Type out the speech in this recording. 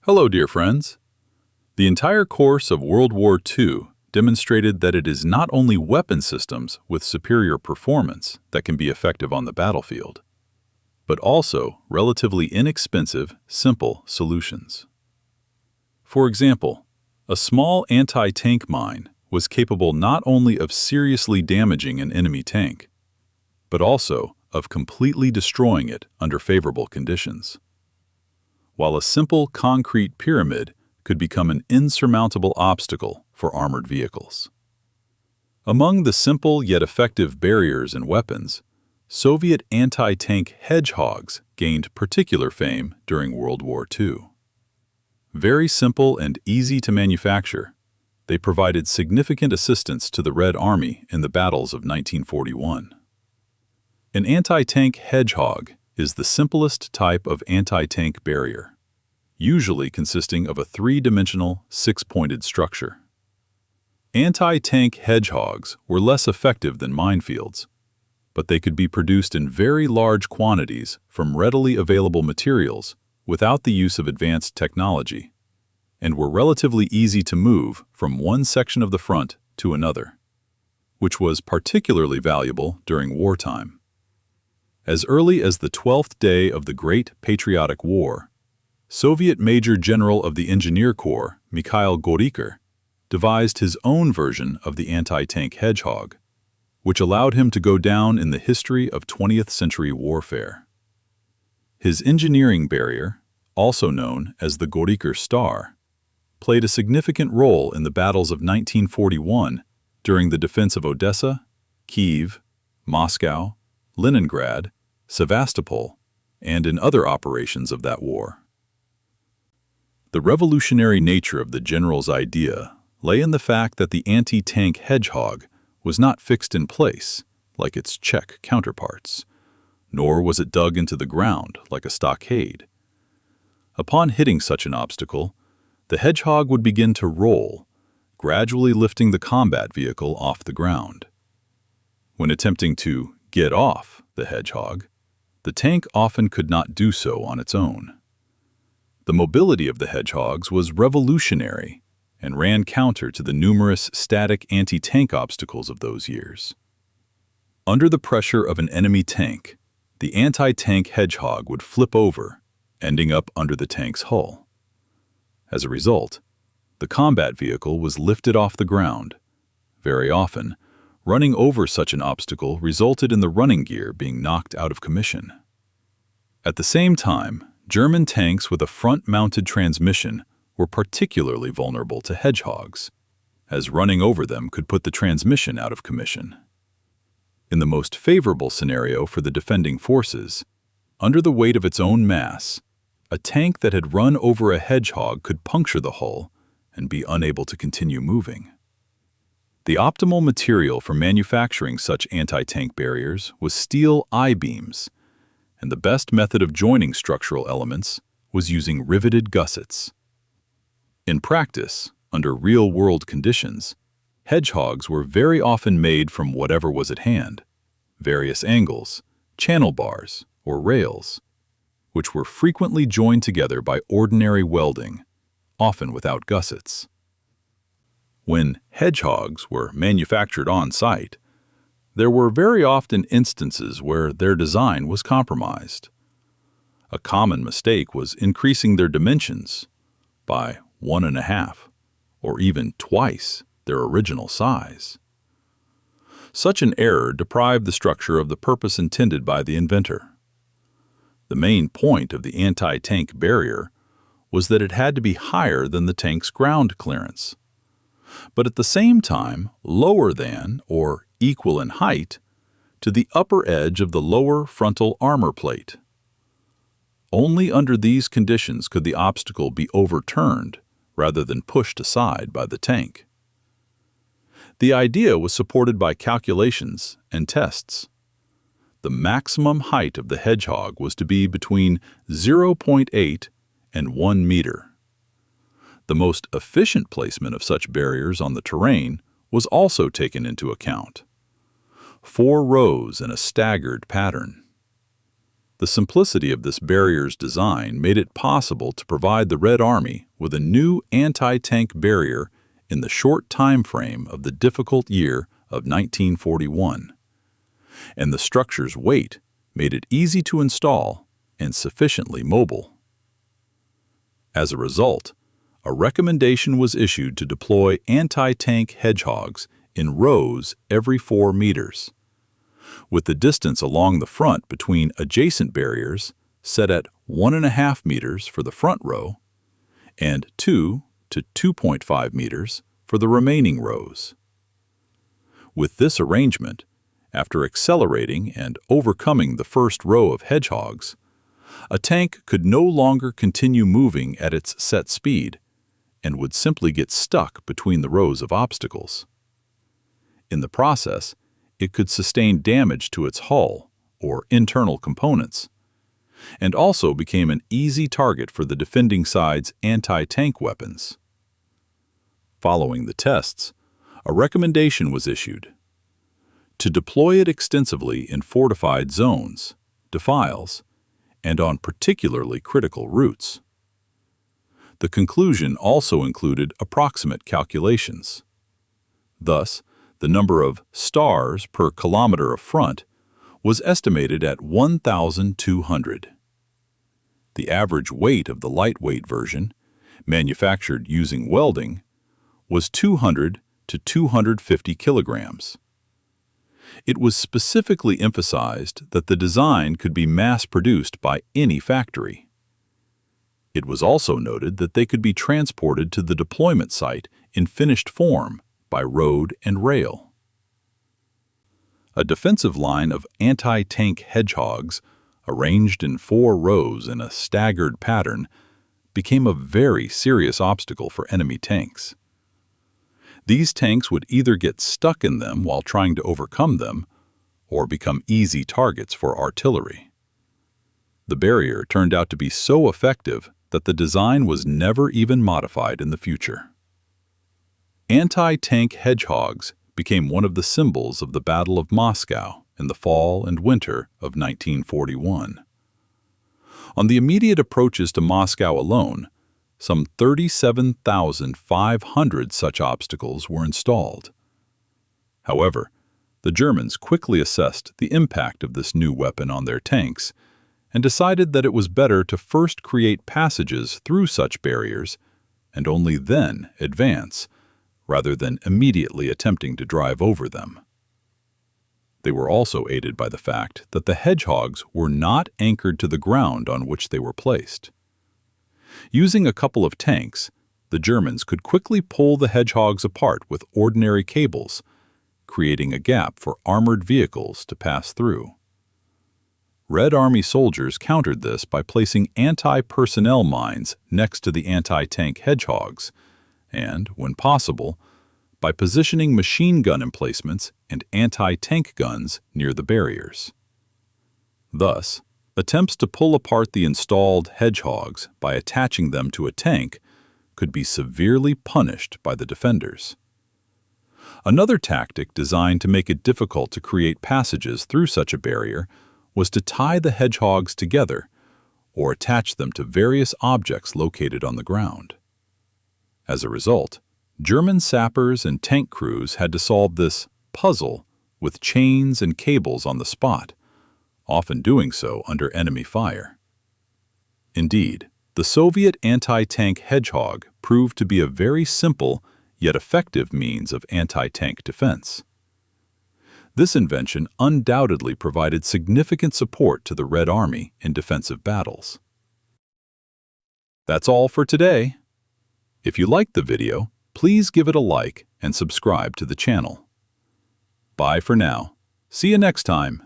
Hello, dear friends. The entire course of World War II demonstrated that it is not only weapon systems with superior performance that can be effective on the battlefield, but also relatively inexpensive, simple solutions. For example, a small anti-tank mine was capable not only of seriously damaging an enemy tank, but also of completely destroying it under favorable conditions, while a simple concrete pyramid could become an insurmountable obstacle for armored vehicles. Among the simple yet effective barriers and weapons, Soviet anti-tank hedgehogs gained particular fame during World War II. Very simple and easy to manufacture, they provided significant assistance to the Red Army in the battles of 1941. An anti-tank hedgehog is the simplest type of anti-tank barrier, usually consisting of a three-dimensional, six-pointed structure. Anti-tank hedgehogs were less effective than minefields, but they could be produced in very large quantities from readily available materials without the use of advanced technology, and were relatively easy to move from one section of the front to another, which was particularly valuable during wartime. As early as the 12th day of the Great Patriotic War, Soviet Major General of the Engineer Corps, Mikhail Gorki, devised his own version of the anti-tank hedgehog, which allowed him to go down in the history of 20th century warfare. His engineering barrier, also known as the Gorki Star, played a significant role in the battles of 1941 during the defense of Odessa, Kyiv, Moscow, Leningrad, Sevastopol, and in other operations of that war. The revolutionary nature of the general's idea lay in the fact that the anti-tank hedgehog was not fixed in place like its Czech counterparts, nor was it dug into the ground like a stockade. Upon hitting such an obstacle, the hedgehog would begin to roll, gradually lifting the combat vehicle off the ground. When attempting to get off the hedgehog, the tank often could not do so on its own. The mobility of the hedgehogs was revolutionary and ran counter to the numerous static anti-tank obstacles of those years. Under the pressure of an enemy tank, the anti-tank hedgehog would flip over, ending up under the tank's hull. As a result, the combat vehicle was lifted off the ground. Very often, running over such an obstacle resulted in the running gear being knocked out of commission. At the same time, German tanks with a front-mounted transmission were particularly vulnerable to hedgehogs, as running over them could put the transmission out of commission. In the most favorable scenario for the defending forces, under the weight of its own mass, a tank that had run over a hedgehog could puncture the hull and be unable to continue moving. The optimal material for manufacturing such anti-tank barriers was steel I-beams, and the best method of joining structural elements was using riveted gussets. In practice, under real-world conditions, hedgehogs were very often made from whatever was at hand, various angles, channel bars, or rails, which were frequently joined together by ordinary welding, often without gussets. When hedgehogs were manufactured on-site, there were very often instances where their design was compromised. A common mistake was increasing their dimensions by 1.5 or even twice their original size. Such an error deprived the structure of the purpose intended by the inventor. The main point of the anti-tank barrier was that it had to be higher than the tank's ground clearance, but at the same time lower than or equal in height to the upper edge of the lower frontal armor plate. Only under these conditions could the obstacle be overturned rather than pushed aside by the tank. The idea was supported by calculations and tests. The maximum height of the hedgehog was to be between 0.8 and 1 meter. The most efficient placement of such barriers on the terrain was also taken into account. 4 rows in a staggered pattern. The The simplicity of this barrier's design made it possible to provide the Red Army with a new anti-tank barrier in the short time frame of the difficult year of 1941. And the structure's weight made it easy to install and sufficiently mobile. As a result, a recommendation was issued to deploy anti-tank hedgehogs in rows every 4 meters, with the distance along the front between adjacent barriers set at 1.5 meters for the front row and 2 to 2.5 meters for the remaining rows. With this arrangement, after accelerating and overcoming the first row of hedgehogs, a tank could no longer continue moving at its set speed and would simply get stuck between the rows of obstacles. In the process, it could sustain damage to its hull or internal components, and also became an easy target for the defending side's anti-tank weapons. Following the tests, a recommendation was issued to deploy it extensively in fortified zones, defiles, and on particularly critical routes. The conclusion also included approximate calculations. Thus, the number of stars per kilometer of front was estimated at 1,200. The average weight of the lightweight version, manufactured using welding, was 200 to 250 kilograms. It was specifically emphasized that the design could be mass-produced by any factory. It was also noted that they could be transported to the deployment site in finished form by road and rail. A defensive line of anti-tank hedgehogs, arranged in 4 rows in a staggered pattern, became a very serious obstacle for enemy tanks. These tanks would either get stuck in them while trying to overcome them, or become easy targets for artillery. The barrier turned out to be so effective that the design was never even modified in the future. Anti-tank hedgehogs became one of the symbols of the Battle of Moscow in the fall and winter of 1941. On the immediate approaches to Moscow alone, some 37,500 such obstacles were installed. However, the Germans quickly assessed the impact of this new weapon on their tanks and decided that it was better to first create passages through such barriers and only then advance, rather than immediately attempting to drive over them. They were also aided by the fact that the hedgehogs were not anchored to the ground on which they were placed. Using a couple of tanks, the Germans could quickly pull the hedgehogs apart with ordinary cables, creating a gap for armored vehicles to pass through. Red Army soldiers countered this by placing anti-personnel mines next to the anti-tank hedgehogs, and, when possible, by positioning machine gun emplacements and anti-tank guns near the barriers. Thus, attempts to pull apart the installed hedgehogs by attaching them to a tank could be severely punished by the defenders. Another tactic designed to make it difficult to create passages through such a barrier was to tie the hedgehogs together or attach them to various objects located on the ground. As a result, German sappers and tank crews had to solve this puzzle with chains and cables on the spot, often doing so under enemy fire. Indeed, the Soviet anti-tank hedgehog proved to be a very simple yet effective means of anti-tank defense. This invention undoubtedly provided significant support to the Red Army in defensive battles. That's all for today. If you liked the video, please give it a like and subscribe to the channel. Bye for now. See you next time.